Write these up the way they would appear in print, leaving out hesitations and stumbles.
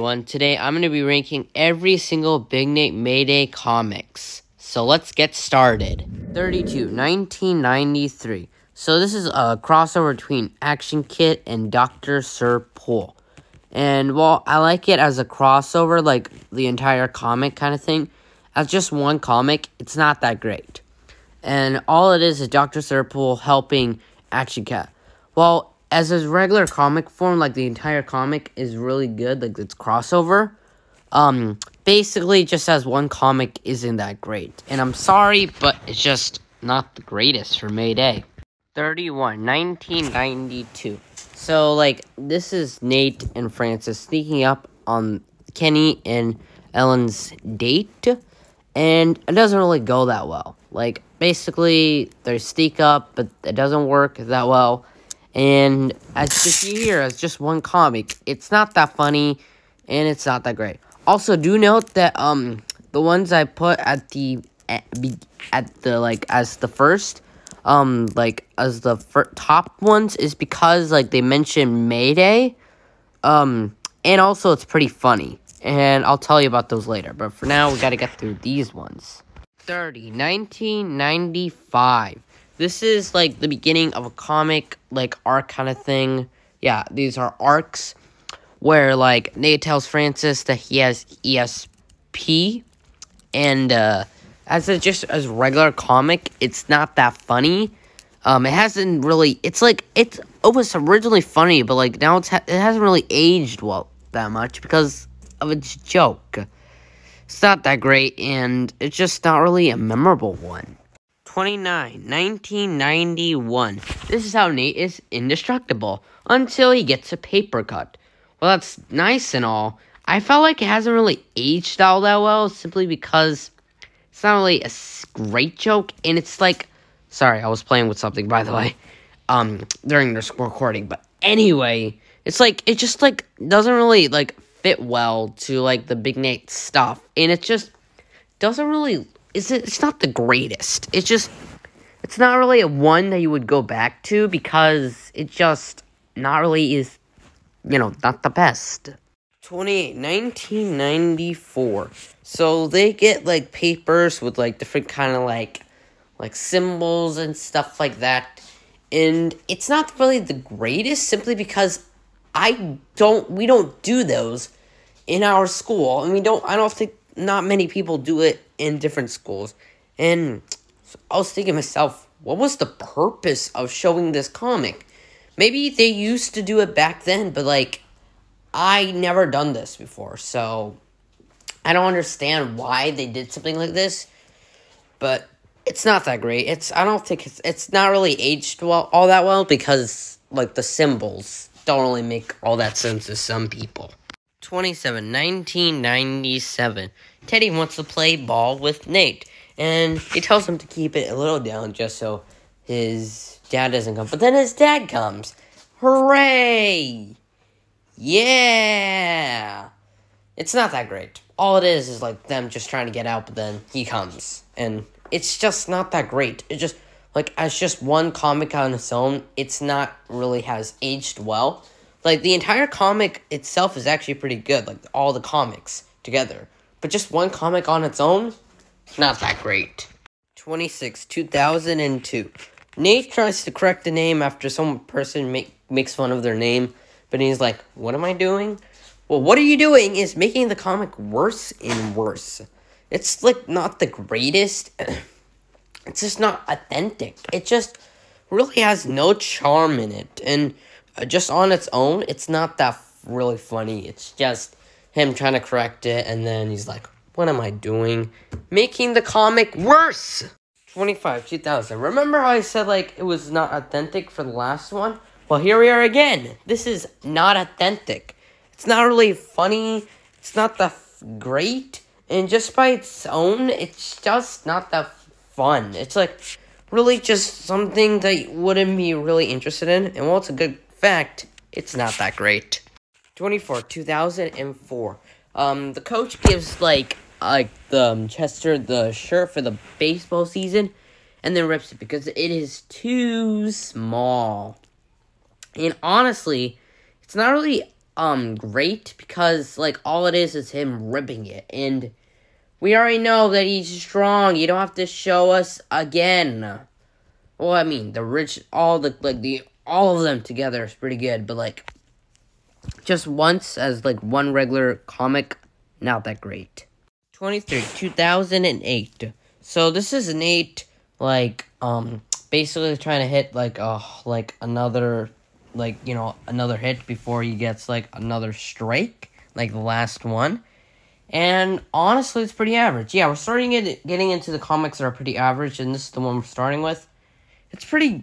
everyone. Today I'm going to be ranking every single Big Nate Mayday comics. So let's get started. 32, 1993. So this is a crossover between Action Kit and Dr. Sirpool. And while I like it as a crossover, like the entire comic kind of thing, as just one comic, it's not that great. And all it is Dr. Sirpool helping Action Cat. Well, as a regular comic form, like the entire comic is really good, like it's crossover. Basically just as one comic isn't that great. And I'm sorry, but it's just not the greatest for Mayday. 31, 1992. So, like, this is Nate and Francis sneaking up on Kenny and Ellen's date. And it doesn't really go that well. Like, basically, they sneak up, but it doesn't work that well. And as you hear, as just one comic, it's not that funny, and it's not that great. Also, do note that the ones I put as the top ones is because like they mention Mayday, and also it's pretty funny, and I'll tell you about those later. But for now, we gotta get through these ones. 30, 1995. This is, like, the beginning of a comic, like, arc kind of thing. Yeah, these are arcs where, like, Nate tells Francis that he has ESP. And, as a regular comic, it's not that funny. It hasn't really, it was originally funny, but, like, now it hasn't really aged well that much because of its joke. It's not that great, and it's just not really a memorable one. 29, 1991. This is how Nate is indestructible until he gets a paper cut. Well, that's nice and all. I felt like it hasn't really aged all that well simply because it's not really a great joke. And it's like, sorry, I was playing with something, by the way, during this recording. But anyway, it's like, it just, like, doesn't really, like, fit well to, like, the Big Nate stuff. And it just doesn't really... It's not the greatest. It's not really a one that you would go back to because it just not really is, not the best. 28, 1994. So they get, like, papers with, like, different kind of, like symbols and stuff like that. And it's not really the greatest simply because we don't do those in our school. And I don't think not many people do it in different schools. And so I was thinking to myself, what was the purpose of showing this comic? Maybe they used to do it back then, but, like, I never done this before, so I don't understand why they did something like this, but it's not that great. I don't think it's not really aged all that well because, like, the symbols don't really make all that sense to some people. 27, 1997. Teddy wants to play ball with Nate, and he tells him to keep it a little down just so his dad doesn't come. But then his dad comes. Hooray! Yeah! It's not that great. All it is like them just trying to get out, but then he comes. And it's just not that great. It just, like, as just one comic on its own, it's not really has aged well. Like, the entire comic itself is actually pretty good, like, all the comics together. But just one comic on its own, not that great. 26, 2002. Nate tries to correct the name after some person makes fun of their name, but he's like, what am I doing? Well, what are you doing is making the comic worse and worse. It's, like, not the greatest. It's just not authentic. It just really has no charm in it, and just on its own, it's not that really funny. It's just him trying to correct it, and then he's like, what am I doing? Making the comic worse! 25, 2000. Remember how I said, like, it was not authentic for the last one? Well, here we are again. This is not authentic. It's not really funny. It's not that great. And just by its own, it's just not that fun. It's, like, really just something that you wouldn't be really interested in. And while it's a good fact, it's not that great. 24, 2004. The coach gives, like the Chester the shirt for the baseball season, and then rips it because it is too small. And honestly, it's not really great because, like, all it is him ripping it, and we already know that he's strong. You don't have to show us again. Well, I mean, all of them together is pretty good, but, like, just once as, like, one regular comic, not that great. 23, 2008. So, this is Nate, like, basically trying to hit, like, another, like, you know, another hit before he gets, like, another strike, like the last one. And honestly, it's pretty average. Yeah, we're getting into the comics that are pretty average, and this is the one we're starting with. It's pretty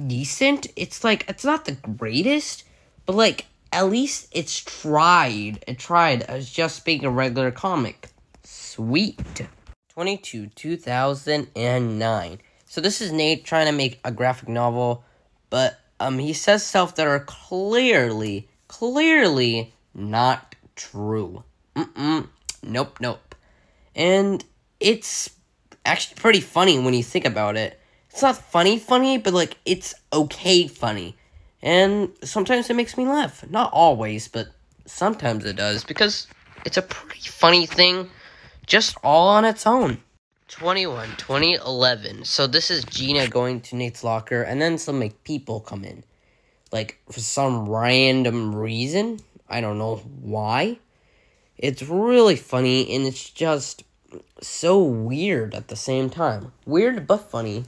decent. It's, like, it's not the greatest, but, like, at least it's tried. It tried as just being a regular comic. Sweet. 22, 2009. So this is Nate trying to make a graphic novel, but he says stuff that are clearly not true. Nope. And it's actually pretty funny when you think about it. It's not funny, but, like, it's okay funny. And sometimes it makes me laugh. Not always, but sometimes it does, because it's a pretty funny thing just all on its own. 21, 2011. So this is Gina going to Nate's locker, and then some, like, people come in. Like, for some random reason. I don't know why. It's really funny, and it's just so weird at the same time. Weird, but funny.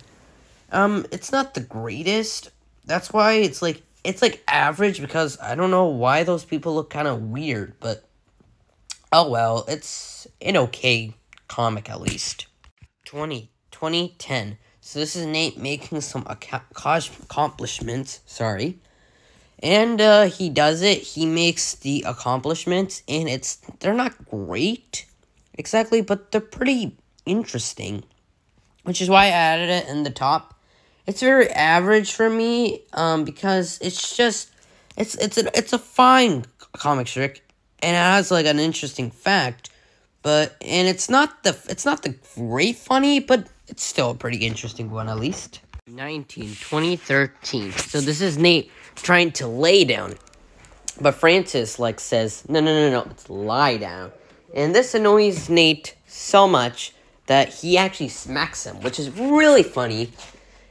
It's not the greatest. That's why it's like average, because I don't know why those people look kind of weird, but oh well, it's an okay comic at least. 2010. So this is Nate making some accomplishments, and he does it. He makes the accomplishments, and they're not great exactly, but they're pretty interesting, which is why I added it in the top. It's very average for me, because it's just, it's a fine comic strip, and it has, like, an interesting fact, and it's not the great funny, but it's still a pretty interesting one at least. 2013. So this is Nate trying to lay down, but Francis, like, says, no, it's lie down, and this annoys Nate so much that he actually smacks him, which is really funny.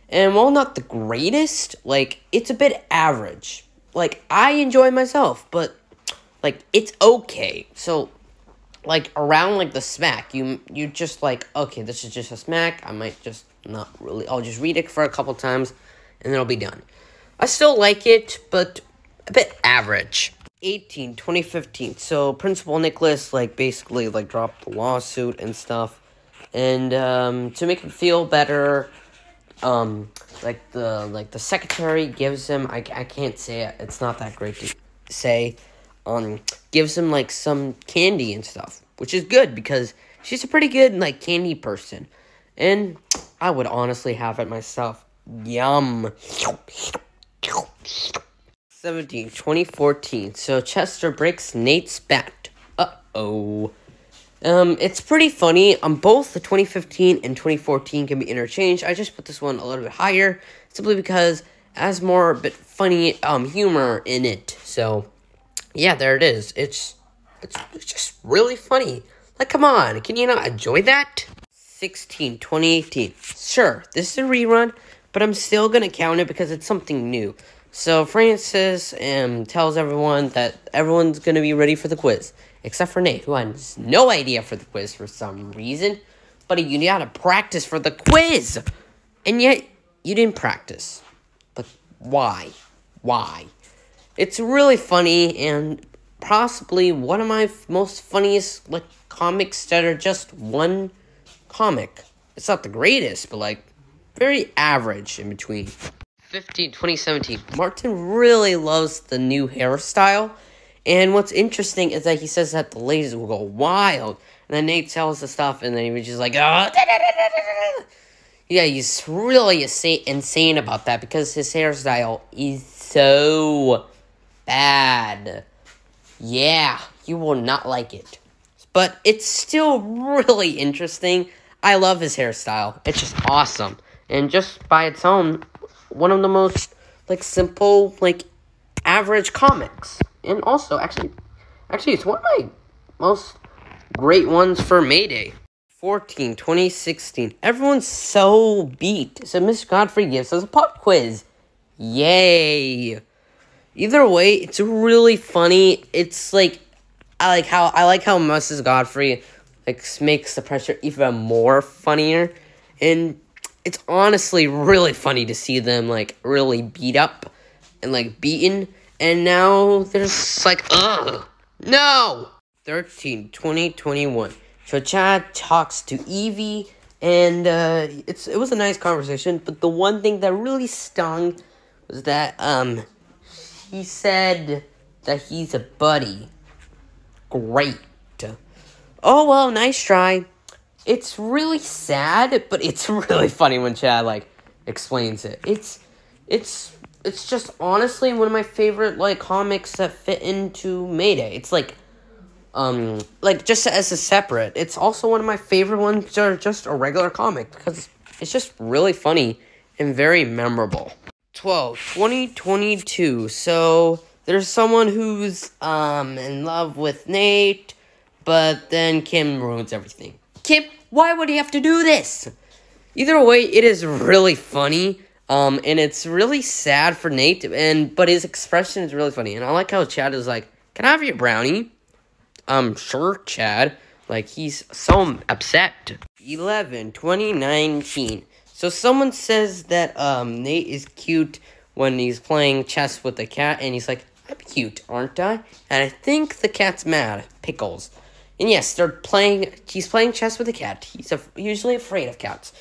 And while not the greatest, like, it's a bit average. Like, I enjoy myself, but, like, it's okay. So, like, around, like, the smack, you just, like, okay, this is just a smack. I might just not really, I'll just read it for a couple times, and then I'll be done. I still like it, but a bit average. 2015. So, Principal Nicholas, like, basically, like, dropped the lawsuit and stuff. And, to make him feel better, the secretary gives him, I can't say it, it's not that great to say, gives him, like, some candy and stuff, which is good, because she's a pretty good, like, candy person, and I would honestly have it myself. Yum. 2014, so Chester breaks Nate's bat. Uh-oh. It's pretty funny. Both the 2015 and 2014 can be interchanged. I just put this one a little bit higher, simply because it has more bit funny, humor in it. So, yeah, there it is. It's just really funny. Like, come on, can you not enjoy that? 2018. Sure, this is a rerun, but I'm still gonna count it because it's something new. So, Francis, tells everyone that everyone's gonna be ready for the quiz. Except for Nate, who has no idea for the quiz for some reason. But you gotta practice for the quiz! And yet, you didn't practice. But why? Why? It's really funny, and possibly one of my most funniest, like, comics that are just one comic. It's not the greatest, but, like, very average in between. 2017. Martin really loves the new hairstyle. And what's interesting is that he says that the ladies will go wild. And then Nate tells the stuff, and then he was just like, oh, yeah, he's really insane about that, because his hairstyle is so bad. Yeah, you will not like it. But it's still really interesting. I love his hairstyle. It's just awesome. And just by its own, one of the most, like, simple, like, average comics. And also, actually, it's one of my most great ones for Mayday. 14, 2016. Everyone's so beat. So Mr. Godfrey gives us a pop quiz. Yay. Either way, it's really funny. It's like, I like how Mrs. Godfrey makes the pressure even more funnier. And it's honestly really funny to see them really beat up and beaten. And now there's ugh, no. 13, 2021. So Chad talks to Evie, and it was a nice conversation. But the one thing that really stung was that he said that he's a buddy. Great. Oh well, nice try. It's really sad, but it's really funny when Chad explains it. It's just honestly one of my favorite comics that fit into Mayday. It's just as a separate. It's also one of my favorite ones that are just a regular comic because it's just really funny and very memorable. 12, 2022. So there's someone who's in love with Nate, but then Kim ruins everything. Kim, why would he have to do this? Either way, it is really funny. And it's really sad for Nate, but his expression is really funny. And I like how Chad is like, "Can I have your brownie?" Sure, Chad. He's so upset. 11, 2019. So someone says that, Nate is cute when he's playing chess with the cat, and he's like, "I'm cute, aren't I?" And I think the cat's mad. Pickles. And yes, he's playing chess with the cat. He's usually afraid of cats.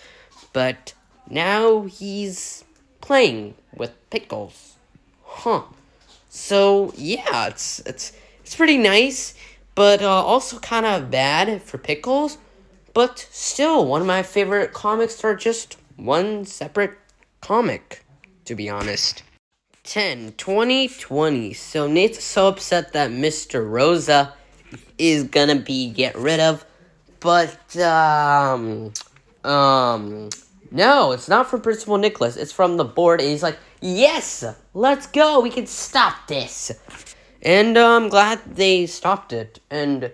But now he's playing with Pickles. Huh. So, yeah, it's pretty nice. But also kind of bad for Pickles. But still, one of my favorite comics are just one separate comic, to be honest. 10, 2020. So Nate's so upset that Mr. Rosa is gonna be get rid of. But, no, it's not from Principal Nicholas. It's from the board. And he's like, "Yes, let's go. We can stop this." And I'm glad they stopped it. And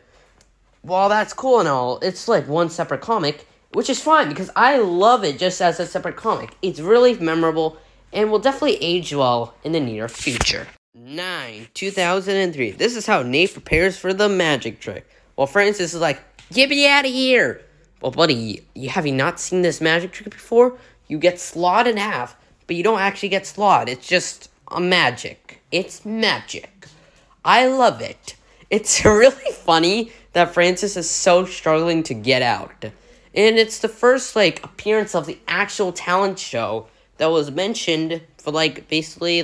while that's cool and all, it's one separate comic, which is fine because I love it just as a separate comic. It's really memorable and will definitely age well in the near future. 9, 2003. This is how Nate prepares for the magic trick. Well, Francis is like, "Get me out of here." Well, buddy, have you not seen this magic trick before? You get slawed in half, but you don't actually get slawed. It's just a magic. It's magic. I love it. It's really funny that Francis is so struggling to get out. And it's the first, appearance of the actual talent show that was mentioned for, basically,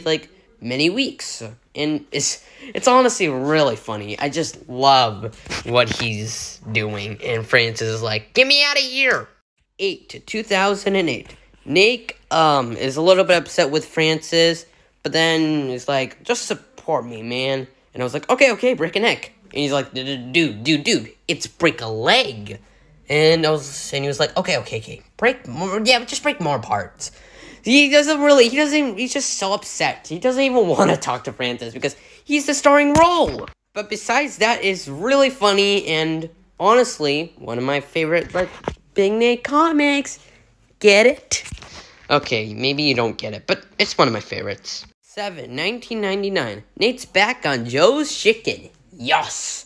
many weeks. And it's honestly really funny. I just love what he's doing. And Francis is like, "Get me out of here." 8, 2008. Nate, is a little bit upset with Francis, but then is like, "Just support me, man." And I was like, okay, break a neck. And he's like, dude, it's break a leg. And he was like, okay, break more, just break more parts. He's just so upset. He doesn't even want to talk to Francis because he's the starring role. But besides that, it's really funny and honestly, one of my favorite, Big Nate comics. Get it? Okay, maybe you don't get it, but it's one of my favorites. 7, 1999. Nate's back on Joe's Chicken. Yes.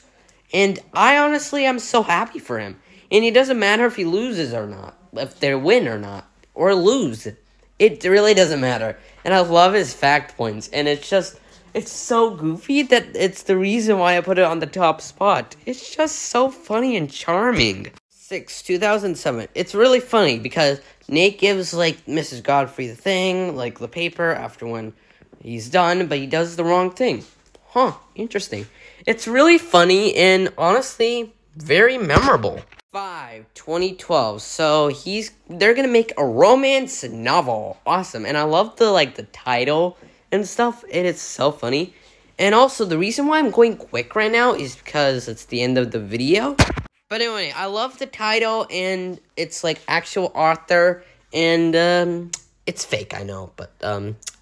And I'm so happy for him. And it doesn't matter if he loses or not. If they win or not. Or lose. It really doesn't matter. And I love his fact points. And it's so goofy that it's the reason why I put it on the top spot. It's just so funny and charming. 6, 2007. It's really funny because Nate gives, Mrs. Godfrey the thing, the paper after when he's done, but he does the wrong thing. Huh, interesting. It's really funny and honestly very memorable. 5, 2012. So they're gonna make a romance novel. Awesome. And I love the title and stuff. It is so funny. And also the reason why I'm going quick right now is because it's the end of the video. But anyway, I love the title and it's actual author and it's fake, I know, but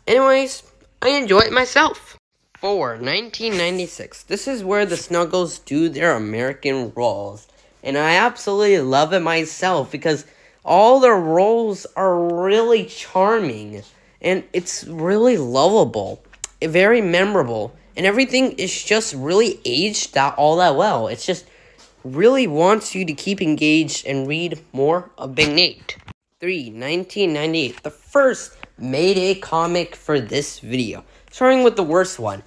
anyways, I enjoy it myself. 4, 1996. This is where the Snuggles do their American roles. And I absolutely love it myself because all their roles are really charming. And it's really lovable. Very memorable. And everything is just really aged all that well. It's just really wants you to keep engaged and read more of Big Nate. 3, 1998. The first Mayday comic for this video. Starting with the worst one.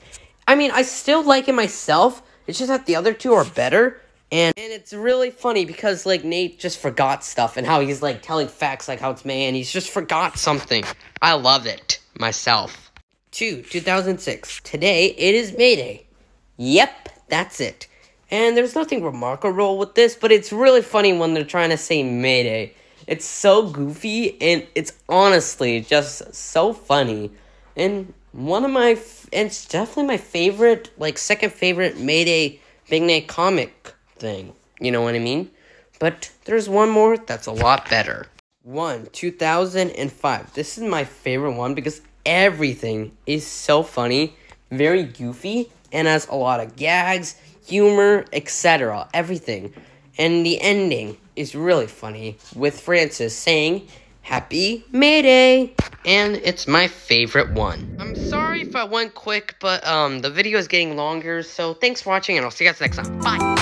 I mean, I still like it myself. It's just that the other two are better. And it's really funny because, like, Nate just forgot stuff. And how he's, like, telling facts like how it's May. And he's just forgot something. I love it myself. 2, 2006. Today, it is Mayday. Yep, that's it. And there's nothing remarkable with this. But it's really funny when they're trying to say Mayday. It's so goofy. And it's honestly just so funny. And it's definitely my favorite, like, second favorite Mayday Big Nate comic thing. You know what I mean? But there's one more that's a lot better. 1, 2005. This is my favorite one because everything is so funny, very goofy, and has a lot of gags, humor, etc. Everything. And the ending is really funny with Francis saying, Happy Mayday! And it's my favorite one. I'm sorry if I went quick, but the video is getting longer, so thanks for watching, and I'll see you guys next time. Bye!